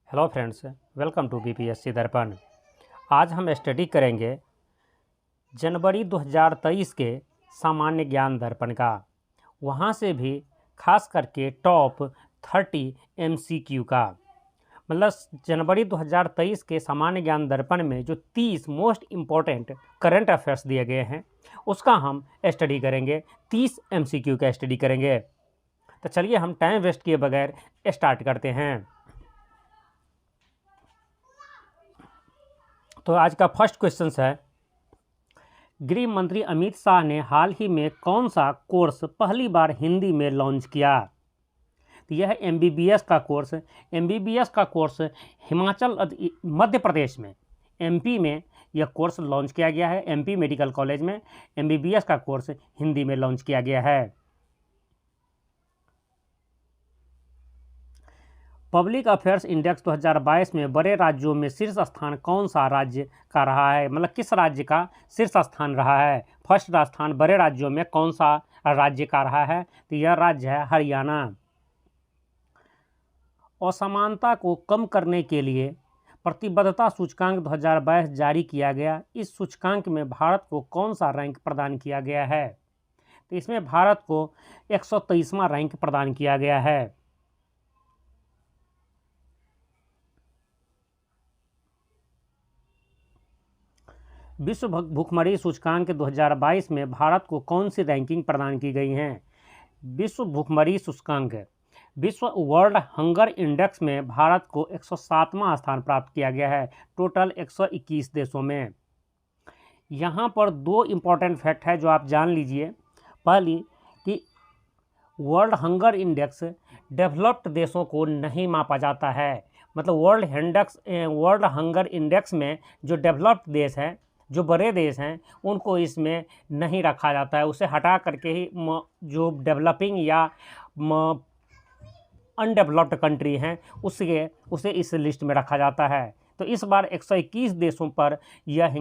Hello friends, welcome to BPSC Darpan. आज हम study करेंगे जनवरी 2023 के सामान्य ज्ञान दर्पण का। वहाँ से भी खास करके टॉप 30 एमसीक्यू का। मतलब जनवरी 2023 के सामान्य ज्ञान दर्पण में जो 30 मोस्ट इम्पोर्टेंट करंट अफेयर्स दिए गए हैं उसका हम स्टडी करेंगे। 30 एमसीक्यू का स्टडी करेंगे। तो चलिए हम टाइम वेस्ट किए बगैर स्टार्ट करते हैं। तो आज का फर्स्ट क्वेश्चन है, गृह मंत्री अमित शाह ने हाल ही में कौन सा कोर्स पहली बार हिंदी में लॉन्च किया? तो यह है एमबीबीएस का कोर्स। एमबीबीएस का कोर्स मध्य प्रदेश में एमपी में यह कोर्स लॉन्च किया गया है। एमपी मेडिकल कॉलेज में एमबीबीएस का कोर्स हिंदी में लॉन्च किया गया है। पब्लिक अफेयर्स इंडेक्स 2022 में बड़े राज्यों में शीर्ष स्थान कौन सा राज्य का रहा है? मतलब किस राज्य का शीर्ष स्थान रहा है? फर्स्ट स्थान बड़े राज्यों में कौन सा राज्य का रहा है? तो यह राज्य है हरियाणा। असमानता को कम करने के लिए प्रतिबद्धता सूचकांक 2022 जारी किया गया। इस सूचकांक में भारत को कौन सा रैंक प्रदान किया गया है? तो इसमें भारत को 123वां रैंक प्रदान किया गया है। विश्व भूखमरी सूचकांक 2022 में भारत को कौन सी रैंकिंग प्रदान की गई हैं? विश्व भूखमरी सूचकांक विश्व वर्ल्ड हंगर इंडेक्स में भारत को 107वां स्थान प्राप्त किया गया है टोटल 121 देशों में। यहाँ पर दो इम्पॉर्टेंट फैक्ट है जो आप जान लीजिए। पहली कि वर्ल्ड हंगर इंडेक्स डेवलप्ड देशों को नहीं मापा जाता है। मतलब वर्ल्ड हंगर इंडेक्स में जो डेवलप्ड देश हैं, जो बड़े देश हैं, उनको इसमें नहीं रखा जाता है। उसे हटा करके ही जो डेवलपिंग या अनडेवलप्ड कंट्री हैं उसे इस लिस्ट में रखा जाता है। तो इस बार 121 देशों पर यह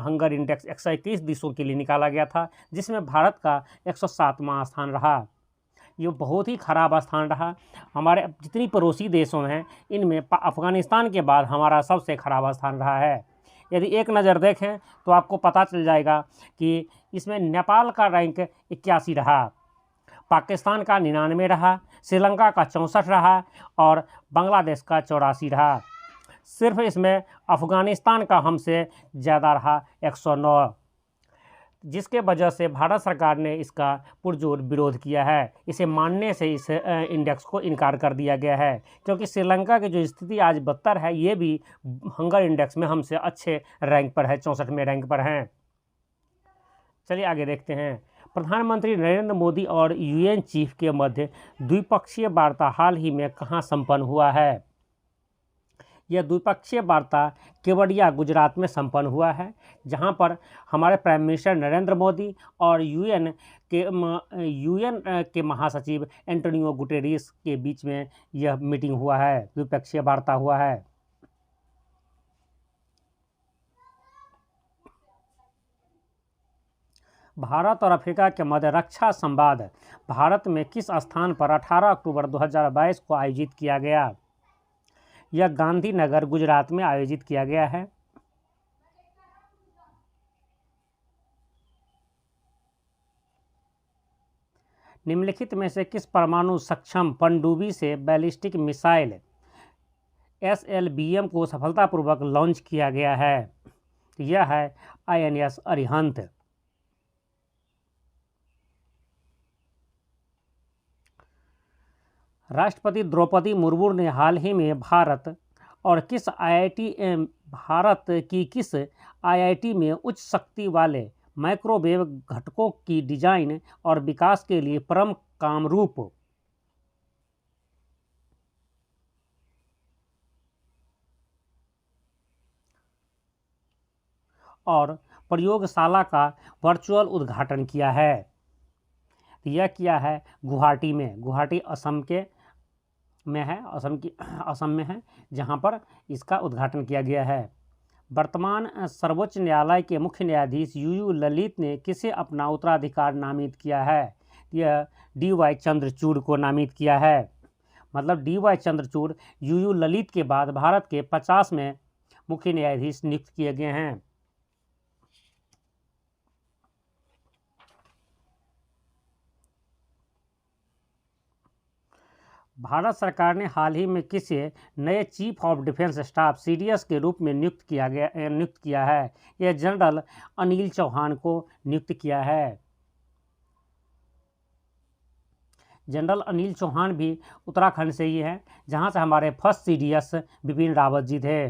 हंगर इंडेक्स 121 देशों के लिए निकाला गया था, जिसमें भारत का 107वां स्थान रहा। ये बहुत ही ख़राब स्थान रहा। हमारे जितनी पड़ोसी देशों हैं इनमें अफ़गानिस्तान के बाद हमारा सबसे ख़राब स्थान रहा है। यदि एक नज़र देखें तो आपको पता चल जाएगा कि इसमें नेपाल का रैंक 81 रहा, पाकिस्तान का 99 रहा, श्रीलंका का 64 रहा और बांग्लादेश का 84 रहा। सिर्फ इसमें अफ़गानिस्तान का हमसे ज़्यादा रहा 109, जिसके वजह से भारत सरकार ने इसका पुरजोर विरोध किया है। इसे मानने से इस इंडेक्स को इनकार कर दिया गया है, क्योंकि श्रीलंका की जो स्थिति आज बदतर है ये भी हंगर इंडेक्स में हमसे अच्छे रैंक पर है, 64वें रैंक पर हैं। चलिए आगे देखते हैं। प्रधानमंत्री नरेंद्र मोदी और यूएन चीफ के मध्य द्विपक्षीय वार्ता हाल ही में कहाँ संपन्न हुआ है? यह द्विपक्षीय वार्ता केवड़िया गुजरात में संपन्न हुआ है, जहां पर हमारे प्राइम मिनिस्टर नरेंद्र मोदी और यूएन के महासचिव एंटोनियो गुटेरेस के बीच में यह मीटिंग हुआ है, द्विपक्षीय वार्ता हुआ है। भारत और अफ्रीका के मध्य रक्षा संवाद भारत में किस स्थान पर 18 अक्टूबर 2022 को आयोजित किया गया? यह गांधीनगर गुजरात में आयोजित किया गया है। निम्नलिखित में से किस परमाणु सक्षम पनडुब्बी से बैलिस्टिक मिसाइल SLBM को सफलतापूर्वक लॉन्च किया गया है? यह है INS अरिहंत। राष्ट्रपति द्रौपदी मुर्मू ने हाल ही में भारत की किस IIT में उच्च शक्ति वाले माइक्रोवेव घटकों की डिजाइन और विकास के लिए परम कामरूप और प्रयोगशाला का वर्चुअल उद्घाटन किया है? यह किया है गुवाहाटी में। गुवाहाटी असम में है, जहां पर इसका उद्घाटन किया गया है। वर्तमान सर्वोच्च न्यायालय के मुख्य न्यायाधीश UU ललित ने किसे अपना उत्तराधिकार नामित किया है? यह DY चंद्रचूड़ को नामित किया है। मतलब DY चंद्रचूड़ UU ललित के बाद भारत के 50वें मुख्य न्यायाधीश नियुक्त किए गए हैं। भारत सरकार ने हाल ही में किसे नए chief of defence staff CDS के रूप में नियुक्त किया है? यह जनरल अनिल चौहान को नियुक्त किया है। जनरल अनिल चौहान भी उत्तराखंड से ही हैं, जहां से हमारे फर्स्ट CDS बिपिन रावत जी थे।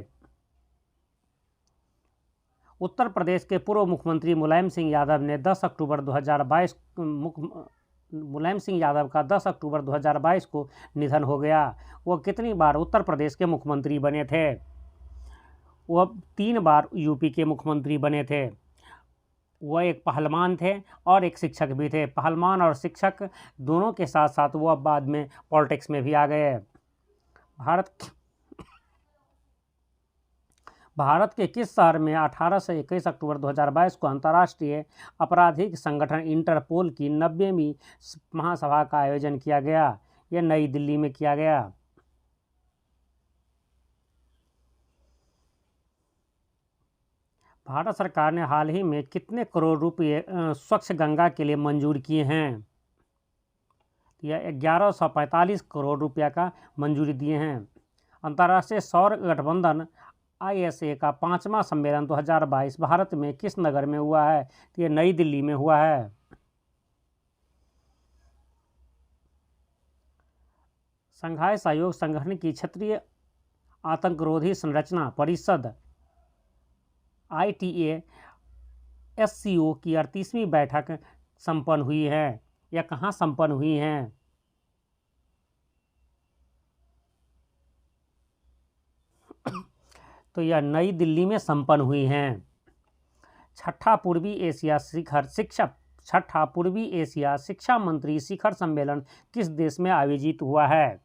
उत्तर प्रदेश के पूर्व मुख्यमंत्री मुलायम सिंह यादव ने 10 अक्टूबर 2022 मुलायम सिंह यादव का 10 अक्टूबर 2022 को निधन हो गया। वह कितनी बार उत्तर प्रदेश के मुख्यमंत्री बने थे? वह 3 बार यूपी के मुख्यमंत्री बने थे। वह एक पहलवान थे और एक शिक्षक भी थे। पहलवान और शिक्षक दोनों के साथ साथ वह बाद में पॉलिटिक्स में भी आ गए। भारत के किस शहर में 18 से 21 अक्टूबर 2022 को अंतर्राष्ट्रीय आपराधिक संगठन इंटरपोल की 90वीं महासभा का आयोजन किया गया? यह नई दिल्ली में किया गया। भारत सरकार ने हाल ही में कितने करोड़ रुपये स्वच्छ गंगा के लिए मंजूर किए हैं? यह 1145 करोड़ रुपया का मंजूरी दिए हैं। अंतर्राष्ट्रीय सौर गठबंधन ISA का 5वां सम्मेलन 2022 भारत में किस नगर में हुआ है? तो यह नई दिल्ली में हुआ है। संघाई सहयोग संगठन की क्षेत्रीय आतंकरोधी संरचना परिषद ITA SCO की 38वीं बैठक संपन्न हुई है। यह कहाँ संपन्न हुई है? तो यह नई दिल्ली में संपन्न हुई हैं। छठा पूर्वी एशिया शिक्षा मंत्री शिखर सम्मेलन किस देश में आयोजित हुआ है?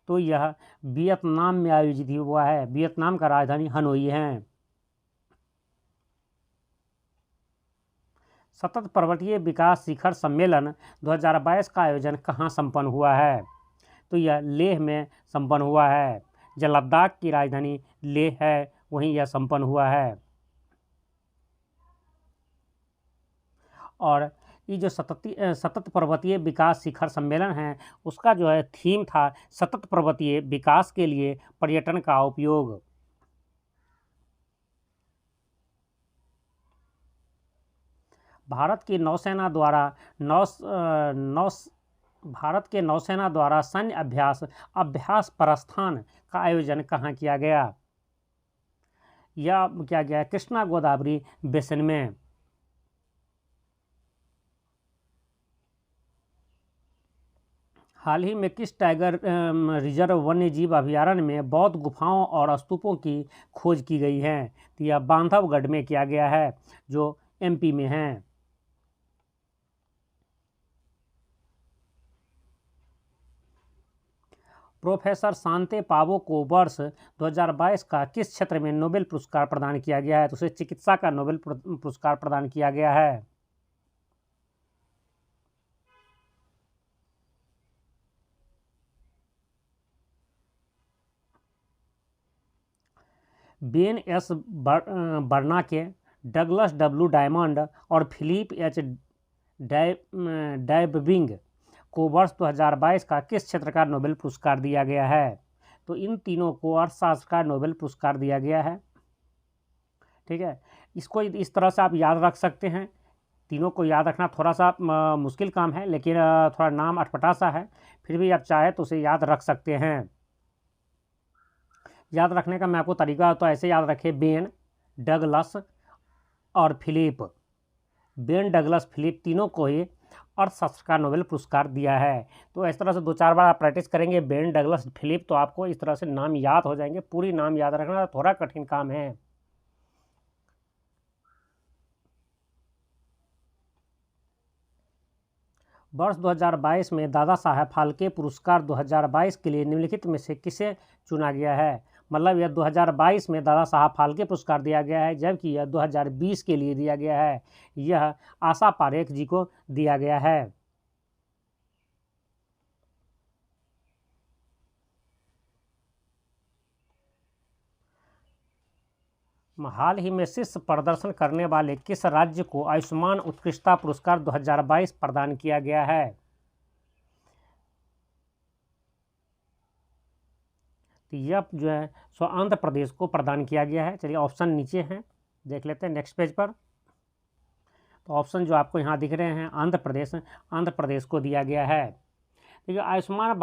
तो यह वियतनाम में आयोजित हुआ है। वियतनाम का राजधानी हनोई है। सतत पर्वतीय विकास शिखर सम्मेलन 2022 का आयोजन कहाँ संपन्न हुआ है? तो यह लेह में संपन्न हुआ है। जो लद्दाख की राजधानी लेह है, वहीं यह संपन्न हुआ है। और ये जो सतत पर्वतीय विकास शिखर सम्मेलन है, उसका जो है थीम था सतत पर्वतीय विकास के लिए पर्यटन का उपयोग। भारत की नौसेना द्वारा सैन्य अभ्यास प्रस्थान का आयोजन कहाँ किया गया? यह किया गया कृष्णा गोदावरी बेसिन में। हाल ही में किस टाइगर रिजर्व वन्यजीव अभयारण्य में बौद्ध गुफाओं और स्तूपों की खोज की गई है? तो यह बांधवगढ़ में किया गया है, जो MP में है। प्रोफेसर शांते पावो को वर्ष 2022 का किस क्षेत्र में नोबेल पुरस्कार प्रदान किया गया है? तो उसे चिकित्सा का नोबेल पुरस्कार प्रदान किया गया है। Ben S. बर्नाके, Douglas W. Diamond और फिलिप H. डायबबिंग को वर्ष 2022 का किस क्षेत्र का नोबेल पुरस्कार दिया गया है? तो इन तीनों को अर्थशास्त्र का नोबेल पुरस्कार दिया गया है। ठीक है, इसको इस तरह से आप याद रख सकते हैं। तीनों को याद रखना थोड़ा सा मुश्किल काम है, लेकिन थोड़ा नाम अटपटा सा है, फिर भी आप चाहे तो उसे याद रख सकते हैं। याद रखने का मैं आपको तरीका तो ऐसे याद रखे, बेन, डगलस और फिलिप। बेन, डगलस, फिलिप तीनों को ही अर्थशास्त्र का नोबेल पुरस्कार दिया है। तो इस तरह से 2-4 बार आप प्रैक्टिस करेंगे बेन, डगलस, फिलिप, तो आपको इस तरह से नाम याद हो जाएंगे। पूरी नाम याद रखना थोड़ा कठिन काम है। वर्ष 2022 में दादा साहेब फाल्के पुरस्कार 2022 के लिए निम्नलिखित में से किसे चुना गया है? मतलब यह 2022 में दादा साहब फाल्के पुरस्कार दिया गया है, जबकि यह 2020 के लिए दिया गया है। यह आशा पारेख जी को दिया गया है। हाल ही में शीर्ष प्रदर्शन करने वाले किस राज्य को आयुष्मान उत्कृष्टता पुरस्कार 2022 प्रदान किया गया है? तो यह जो है सो आंध्र प्रदेश को प्रदान किया गया है। चलिए ऑप्शन नीचे हैं, देख लेते हैं नेक्स्ट पेज पर। तो ऑप्शन जो आपको यहाँ दिख रहे हैं आंध्र प्रदेश को दिया गया है। देखिए आयुष्मान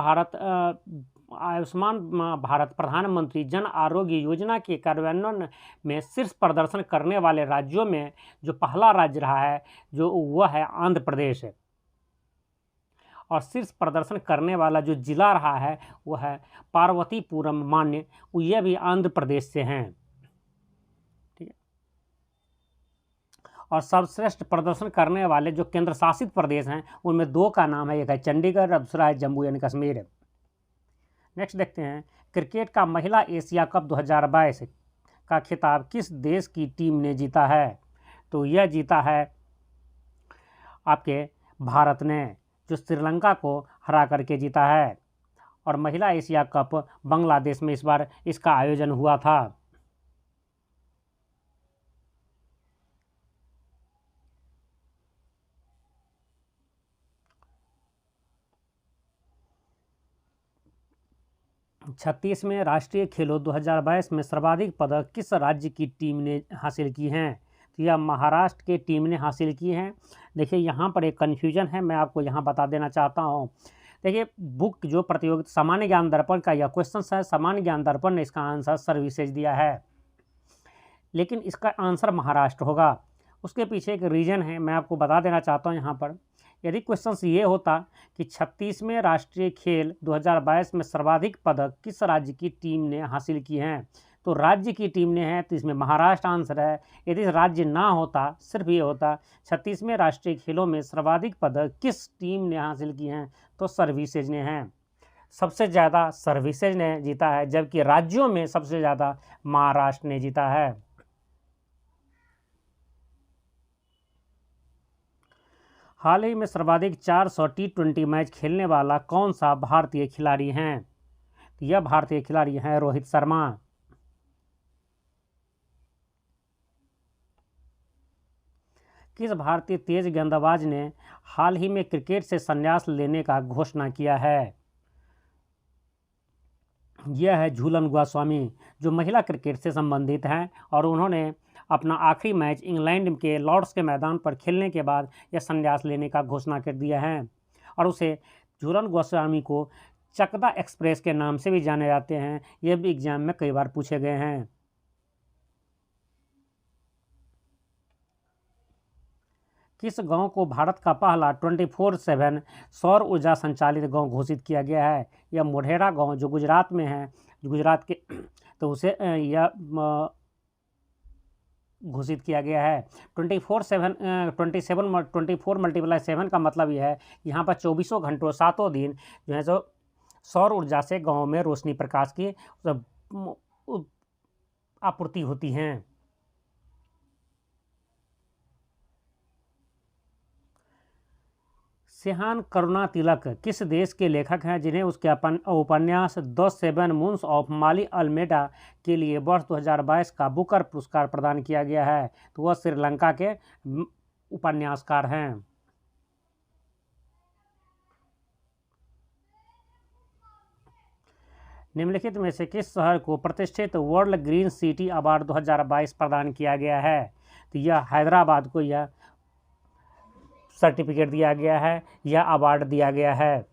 भारत प्रधानमंत्री जन आरोग्य योजना के कार्यान्वयन में शीर्ष प्रदर्शन करने वाले राज्यों में जो पहला राज्य रहा है जो वह है आंध्र प्रदेश है, और शीर्ष प्रदर्शन करने वाला जो जिला रहा है वह है पार्वतीपुरम मान्य, यह भी आंध्र प्रदेश से हैं। ठीक है। और सर्वश्रेष्ठ प्रदर्शन करने वाले जो केंद्र शासित प्रदेश हैं उनमें दो का नाम है, एक है चंडीगढ़ और दूसरा है जम्मू एंड कश्मीर। नेक्स्ट देखते हैं, क्रिकेट का महिला एशिया कप 2022 का खिताब किस देश की टीम ने जीता है? तो यह जीता है आपके भारत ने, जो श्रीलंका को हरा करके जीता है। और महिला एशिया कप बांग्लादेश में इस बार इसका आयोजन हुआ था। छत्तीसवें राष्ट्रीय खेलों 2022 में सर्वाधिक पदक किस राज्य की टीम ने हासिल की हैं? तो यह महाराष्ट्र की टीम ने हासिल की हैं। देखिए यहाँ पर एक कन्फ्यूजन है, मैं आपको यहाँ बता देना चाहता हूँ। देखिए बुक जो प्रतियोगिता सामान्य ज्ञान दर्पण का यह क्वेश्चन है, सामान्य ज्ञान दर्पण ने इसका आंसर सर्विसेज दिया है, लेकिन इसका आंसर महाराष्ट्र होगा। उसके पीछे एक रीज़न है, मैं आपको बता देना चाहता हूँ यहाँ पर। यदि क्वेश्चन ये होता कि 36वें राष्ट्रीय खेल 2022 में सर्वाधिक पदक किस राज्य की टीम ने हासिल की हैं, तो राज्य की टीम ने है, तो इसमें महाराष्ट्र आंसर है। यदि राज्य ना होता, सिर्फ ये होता 36वें राष्ट्रीय खेलों में सर्वाधिक पदक किस टीम ने हासिल की हैं, तो सर्विसेज ने हैं। सबसे ज़्यादा सर्विसेज ने जीता है, जबकि राज्यों में सबसे ज़्यादा महाराष्ट्र ने जीता है। हाल ही में सर्वाधिक 400 T20 मैच खेलने वाला कौन सा भारतीय खिलाड़ी हैं? तो यह भारतीय खिलाड़ी हैं रोहित शर्मा। किस भारतीय तेज गेंदबाज ने हाल ही में क्रिकेट से संन्यास लेने का घोषणा किया है? यह है झूलन गोस्वामी, जो महिला क्रिकेट से संबंधित हैं, और उन्होंने अपना आखिरी मैच इंग्लैंड के लॉर्ड्स के मैदान पर खेलने के बाद यह संन्यास लेने का घोषणा कर दिया है। और उसे झूलन गोस्वामी को चकदा एक्सप्रेस के नाम से भी जाने जाते हैं। यह भी एग्जाम में कई बार पूछे गए हैं। किस गांव को भारत का पहला 24/7 सौर ऊर्जा संचालित गांव घोषित किया गया है? यह मोढेरा गांव जो गुजरात में है, गुजरात के, तो उसे यह घोषित किया गया है। 24/7 का मतलब यह है यहाँ पर 24 घंटों 7 दिन जो है जो सौर ऊर्जा से गांव में रोशनी प्रकाश की आपूर्ति होती हैं। सिहान करुणा तिलक किस देश के लेखक हैं जिन्हें उसके उपन्यास the 7 moons of Maali Almeida के लिए वर्ष 2022 का बुकर पुरस्कार प्रदान किया गया है? तो वह श्रीलंका के उपन्यासकार हैं। निम्नलिखित में से किस शहर को प्रतिष्ठित वर्ल्ड ग्रीन सिटी अवार्ड 2022 प्रदान किया गया है? तो यह हैदराबाद को यह सर्टिफिकेट दिया गया है, यह अवार्ड दिया गया है।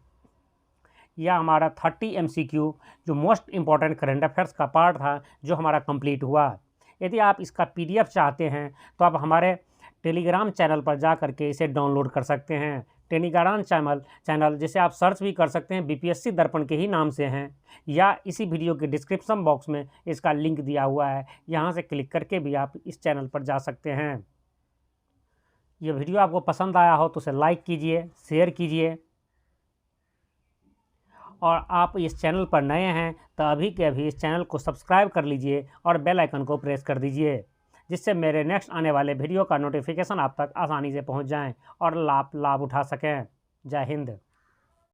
यह हमारा 30 MCQ जो मोस्ट इम्पॉर्टेंट करंट अफेयर्स का पार्ट था जो हमारा कंप्लीट हुआ। यदि आप इसका PDF चाहते हैं तो आप हमारे टेलीग्राम चैनल पर जा करके इसे डाउनलोड कर सकते हैं। टेलीग्राम चैनल जिसे आप सर्च भी कर सकते हैं, BPSC दर्पण के ही नाम से हैं, या इसी वीडियो के डिस्क्रिप्शन बॉक्स में इसका लिंक दिया हुआ है, यहाँ से क्लिक करके भी आप इस चैनल पर जा सकते हैं। यह वीडियो आपको पसंद आया हो तो उसे लाइक कीजिए, शेयर कीजिए, और आप इस चैनल पर नए हैं तो अभी के अभी इस चैनल को सब्सक्राइब कर लीजिए और बेल आइकन को प्रेस कर दीजिए, जिससे मेरे नेक्स्ट आने वाले वीडियो का नोटिफिकेशन आप तक आसानी से पहुंच जाएं और लाभ उठा सकें। जय हिंद।